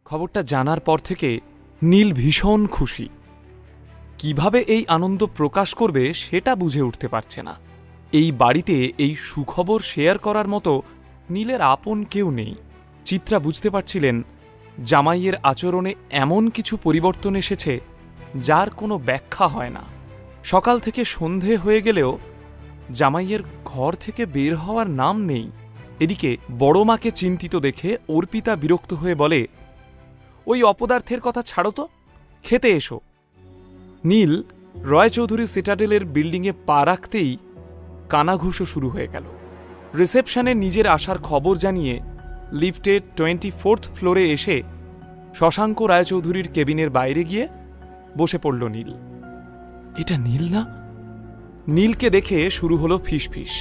খবরটা জানার পর থেকে নীল ভীষণ খুশি। কিভাবে এই আনন্দ প্রকাশ করবে সেটা বুঝে উঠতে পারছে না। এই বাড়িতে এই সুখবর শেয়ার করার মতো নীলের আপন কেউ নেই। চিত্রা বুঝতে পারছিলেন জামাইয়ের আচরণে এমন কিছু পরিবর্তন এসেছে যার কোনো ব্যাখ্যা হয় না। সকাল থেকে সন্ধে হয়ে গেলেও জামাইয়ের ঘর থেকে বের হওয়ার নাম নেই। এদিকে বড় মাকে চিন্তিত দেখে অর্পিতা বিরক্ত হয়ে বলে, ওই অপদার্থের কথা ছাড়ো তো, খেতে এসো। নীল রয়চৌধুরী সিটাডেলের বিল্ডিংয়ে পা রাখতেই কানাঘুষো শুরু হয়ে গেল। রিসেপশনে নিজের আসার খবর জানিয়ে লিফটে 24th ফ্লোরে এসে শশাঙ্ক রায়চৌধুরীর কেবিনের বাইরে গিয়ে বসে পড়ল নীল। এটা নীল না? নীলকে দেখে শুরু হলো ফিসফিস।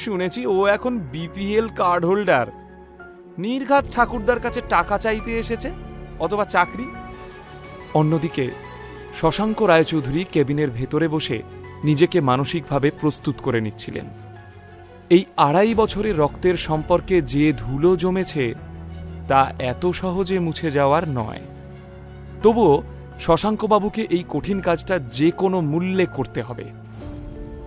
শুনেছি ও এখন বিপিএল কার্ড হোল্ডার। নির্ঘাত ঠাকুরদার কাছে টাকা চাইতে এসেছে, অথবা চাকরি। অন্যদিকে শশাঙ্ক রায়চৌধুরী কেবিনের ভেতরে বসে নিজেকে মানসিকভাবে প্রস্তুত করে নিচ্ছিলেন। এই 2.5 বছরের রক্তের সম্পর্কে যে ধুলো জমেছে তা এত সহজে মুছে যাওয়ার নয়। তবুও শশাঙ্কবাবুকে এই কঠিন কাজটা যে কোনো মূল্যে করতে হবে।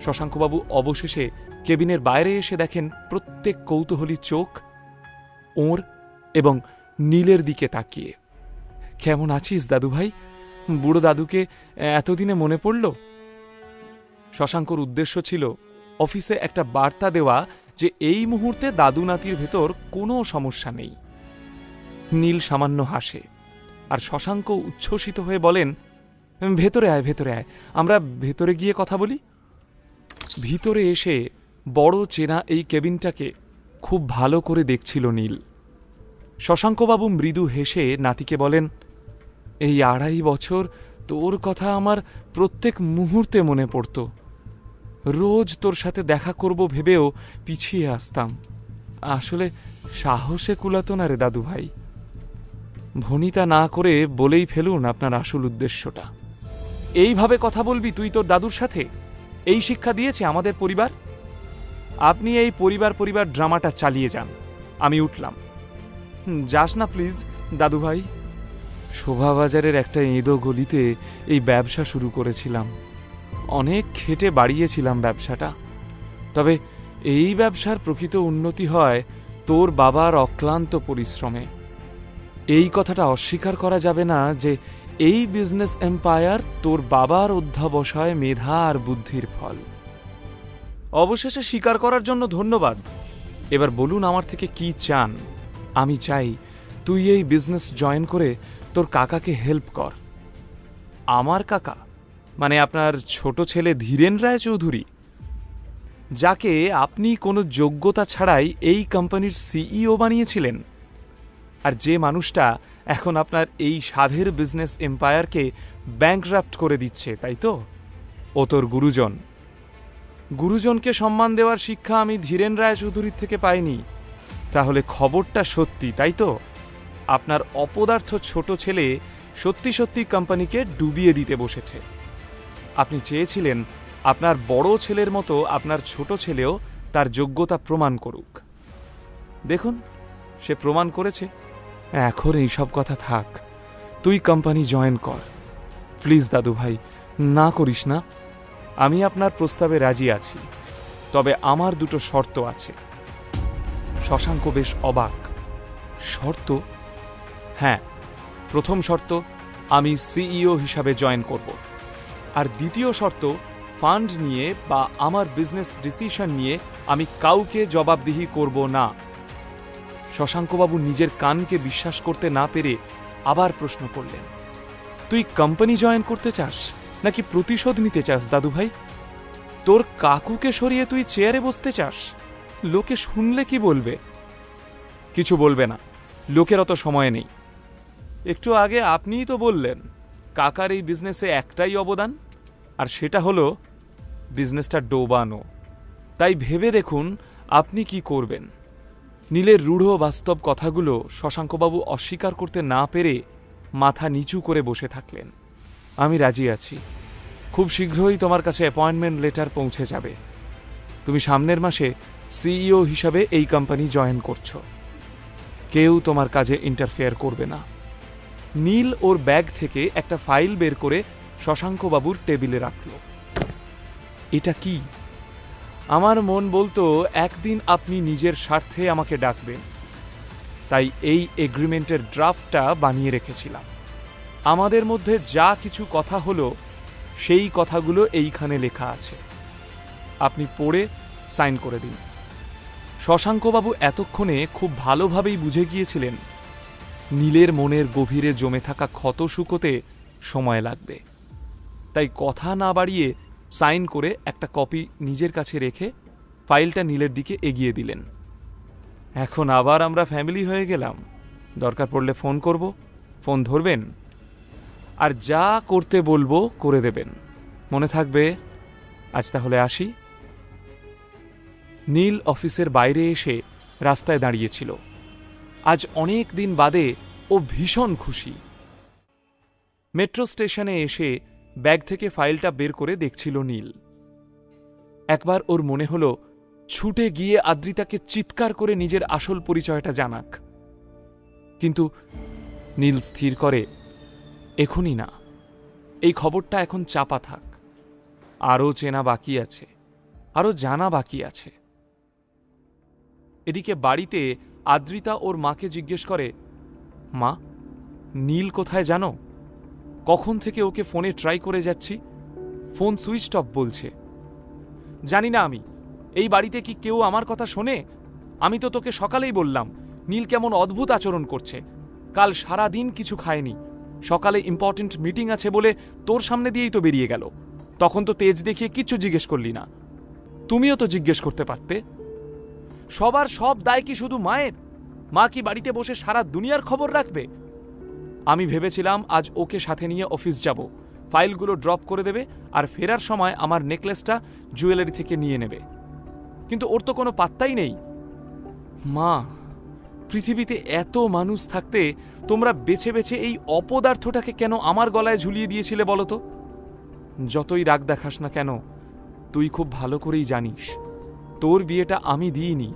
শশাঙ্কবাবু অবশেষে কেবিনের বাইরে এসে দেখেন প্রত্যেক কৌতূহলী চোখ ওর এবং নীলের দিকে তাকিয়ে। কেমন আছিস দাদু ভাই? বুড়ো দাদুকে এতদিনে মনে পড়ল? শশাঙ্কর উদ্দেশ্য ছিল অফিসে একটা বার্তা দেওয়া যে এই মুহূর্তে দাদু নাতির ভেতর কোনো সমস্যা নেই। নীল সামান্য হাসে, আর শশাঙ্ক উচ্ছ্বসিত হয়ে বলেন, ভেতরে আয়, ভেতরে আয়, আমরা ভেতরে গিয়ে কথা বলি। ভিতরে এসে বড় চেনা এই কেবিনটাকে খুব ভালো করে দেখছিল নীল। শশাঙ্কবাবু মৃদু হেসে নাতিকে বলেন, এই 2.5 বছর তোর কথা আমার প্রত্যেক মুহূর্তে মনে পড়ত। রোজ তোর সাথে দেখা করব ভেবেও পিছিয়ে আসতাম। আসলে সাহসে কুলাতো না রে দাদু ভাই। ভনিতা না করে বলেই ফেলুন আপনার আসল উদ্দেশ্যটা। এইভাবে কথা বলবি তুই তোর দাদুর সাথে? এই শিক্ষা দিয়েছে আমাদের পরিবার? আপনি এই পরিবার ড্রামাটা চালিয়ে যান। আমি উঠলাম। যাস না প্লিজ দাদু ভাই। শোভাবাজারের একটা এঁদো গলিতে এই ব্যবসা শুরু করেছিলাম। অনেক খেটে বাড়িয়েছিলাম ব্যবসাটা। তবে এই ব্যবসার প্রকৃত উন্নতি হয় তোর বাবার অক্লান্ত পরিশ্রমে। এই কথাটা অস্বীকার করা যাবে না যে এই বিজনেস এম্পায়ার তোর বাবার অধ্যাবসায়, মেধা আর বুদ্ধির ফল। অবশেষে স্বীকার করার জন্য ধন্যবাদ। এবার বলুন আমার থেকে কি চান? আমি চাই তুই এই বিজনেস জয়েন করে তোর কাকাকে হেল্প কর। আমার কাকা মানে আপনার ছোট ছেলে ধীরেন রায়চৌধুরী, যাকে আপনি কোনো যোগ্যতা ছাড়াই এই কোম্পানির সিইও বানিয়েছিলেন, আর যে মানুষটা এখন আপনার এই সাধের বিজনেস এম্পায়ারকে ব্যাংকরাপ্ট করে দিচ্ছে, তাই তো? ও তোর গুরুজন। গুরুজনকে সম্মান দেওয়ার শিক্ষা আমি ধীরেন রায়চৌধুরীর থেকে পাইনি। তাহলে খবরটা সত্যি, তাই তো? আপনার অপদার্থ ছোট ছেলে সত্যি সত্যি কোম্পানিকে ডুবিয়ে দিতে বসেছে। আপনি চেয়েছিলেন আপনার বড় ছেলের মতো আপনার ছোট ছেলেও তার যোগ্যতা প্রমাণ করুক। দেখুন, সে প্রমাণ করেছে। এখন এইসব কথা থাক, তুই কোম্পানি জয়েন কর। প্লিজ দাদু ভাই, না করিস না। আমি আপনার প্রস্তাবে রাজি আছি, তবে আমার 2টো শর্ত আছে। শশাঙ্ক বেশ অবাক। শর্ত? হ্যাঁ, প্রথম শর্ত, আমি সিইও হিসাবে জয়েন করব। আর দ্বিতীয় শর্ত, ফান্ড নিয়ে বা আমার বিজনেস ডিসিশন নিয়ে আমি কাউকে জবাবদিহি করব না। শশাঙ্কবাবু নিজের কানকে বিশ্বাস করতে না পেরে আবার প্রশ্ন করলেন, তুই কোম্পানি জয়েন করতে চাস নাকি প্রতিশোধ নিতে চাস দাদু ভাই? তোর কাকুকে সরিয়ে তুই চেয়ারে বসতে চাস? লোকে শুনলে কি বলবে? কিছু বলবে না, লোকের অত সময় নেই। একটু আগে আপনিই তো বললেন কাকার এই বিজনেসে একটাই অবদান, আর সেটা হলো বিজনেসটা ডোবানো। তাই ভেবে দেখুন আপনি কি করবেন। নীলের রূঢ় বাস্তব কথাগুলো শশাঙ্কবাবু অস্বীকার করতে না পেরে মাথা নিচু করে বসে থাকলেন। আমি রাজি আছি। খুব শীঘ্রই তোমার কাছে অ্যাপয়েন্টমেন্ট লেটার পৌঁছে যাবে। তুমি সামনের মাসে সিইও হিসাবে এই কোম্পানি জয়েন করছো। কেউ তোমার কাজে ইন্টারফেয়ার করবে না। নীল ওর ব্যাগ থেকে একটা ফাইল বের করে শশাঙ্কবাবুর টেবিলে রাখল। এটা কি? আমার মন বলতো একদিন আপনি নিজের স্বার্থে আমাকে ডাকবেন, তাই এই এগ্রিমেন্টের ড্রাফটটা বানিয়ে রেখেছিলাম। আমাদের মধ্যে যা কিছু কথা হলো সেই কথাগুলো এইখানে লেখা আছে, আপনি পড়ে সাইন করে দিন। শশাঙ্কবাবু এতক্ষণে খুব ভালোভাবেই বুঝে গিয়েছিলেন নীলের মনের গভীরে জমে থাকা ক্ষত শুকোতে সময় লাগবে, তাই কথা না বাড়িয়ে সাইন করে একটা কপি নিজের কাছে রেখে ফাইলটা নীলের দিকে এগিয়ে দিলেন। এখন আবার আমরা ফ্যামিলি হয়ে গেলাম, দরকার পড়লে ফোন করব, ফোন ধরবেন, আর যা করতে বলবো করে দেবেন, মনে থাকবে। আজ তাহলে আসি। নীল অফিসের বাইরে এসে রাস্তায় দাঁড়িয়েছিল। আজ অনেক দিন বাদে ও ভীষণ খুশি। মেট্রো স্টেশনে এসে ব্যাগ থেকে ফাইলটা বের করে দেখছিল নীল। একবার ওর মনে হলো ছুটে গিয়ে আদ্রিতাকে চিৎকার করে নিজের আসল পরিচয়টা জানাক, কিন্তু নীল স্থির করে এখনই না, এই খবরটা এখন চাপা থাক, আরও চেনা বাকি আছে, আরও জানা বাকি আছে। এদিকে বাড়িতে আদ্রিতা ওর মাকে জিজ্ঞেস করে, মা, নীল কোথায় জানো? কখন থেকে ওকে ফোনে ট্রাই করে যাচ্ছি, ফোন সুইচ অফ বলছে। জানি না আমি, এই বাড়িতে কি কেউ আমার কথা শোনে? আমি তো তোকে সকালেই বললাম নীল কেমন অদ্ভুত আচরণ করছে। কাল সারা দিন কিছু খায়নি, সকালে ইম্পর্টেন্ট মিটিং আছে বলে তোর সামনে দিয়েই তো বেরিয়ে গেল। তখন তো তেজ দেখিয়ে কিচ্ছু জিজ্ঞেস করলি না। তুমিও তো জিজ্ঞেস করতে পারতে। সবার সব দায় কি শুধু মায়ের? মা কি বাড়িতে বসে সারা দুনিয়ার খবর রাখবে? আমি ভেবেছিলাম আজ ওকে সাথে নিয়ে অফিস যাব, ফাইলগুলো ড্রপ করে দেবে আর ফেরার সময় আমার নেকলেসটা জুয়েলারি থেকে নিয়ে নেবে, কিন্তু ওর তো কোনো পাত্তাই নেই। মা, পৃথিবীতে এত মানুষ থাকতে তোমরা বেছে বেছে এই অপদার্থটাকে কেন আমার গলায় ঝুলিয়ে দিয়েছিলে বলো তো? যতই রাগ দেখাস না কেন, তুই খুব ভালো করেই জানিস তোর বিয়েটা আমি দিইনি,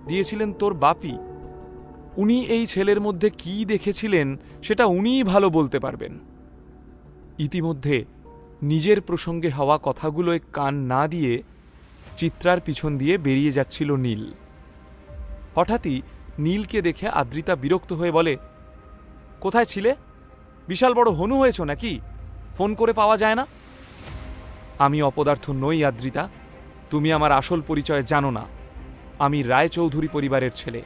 দিয়েছিলেন তোর বাপি। উনি এই ছেলের মধ্যে কি দেখেছিলেন সেটা উনিই ভালো বলতে পারবেন। ইতিমধ্যে নিজের প্রসঙ্গে হওয়া কথাগুলোয় কান না দিয়ে চিত্রার পিছন দিয়ে বেরিয়ে যাচ্ছিল নীল। হঠাৎই নীলকে দেখে আদ্রিতা বিরক্ত হয়ে বলে, কোথায় ছিলে? বিশাল বড় হনু হয়েছ নাকি? ফোন করে পাওয়া যায় না? আমি অপদার্থ নই আদ্রিতা, তুমি আমার আসল পরিচয় জানো না। আমি রায়চৌধুরী পরিবারের ছেলে,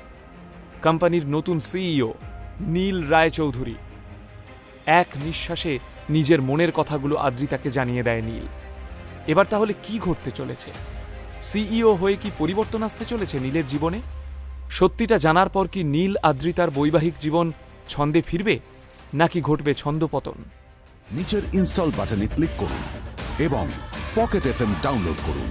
কোম্পানির নতুন সিইও নীল রায়চৌধুরী। এক নিঃশ্বাসে নিজের মনের কথাগুলো আদ্রিতাকে জানিয়ে দেয় নীল। এবার তাহলে কি ঘটতে চলেছে? সিইও হয়ে কি পরিবর্তন আসতে চলেছে নীলের জীবনে? সত্যিটা জানার পর কি নীল আদ্রিতার বৈবাহিক জীবন ছন্দে ফিরবে, নাকি ঘটবে ছন্দপতন? নিচের ইনস্টল বাটনে ক্লিক করুন এবং পকেট এফএম ডাউনলোড করুন।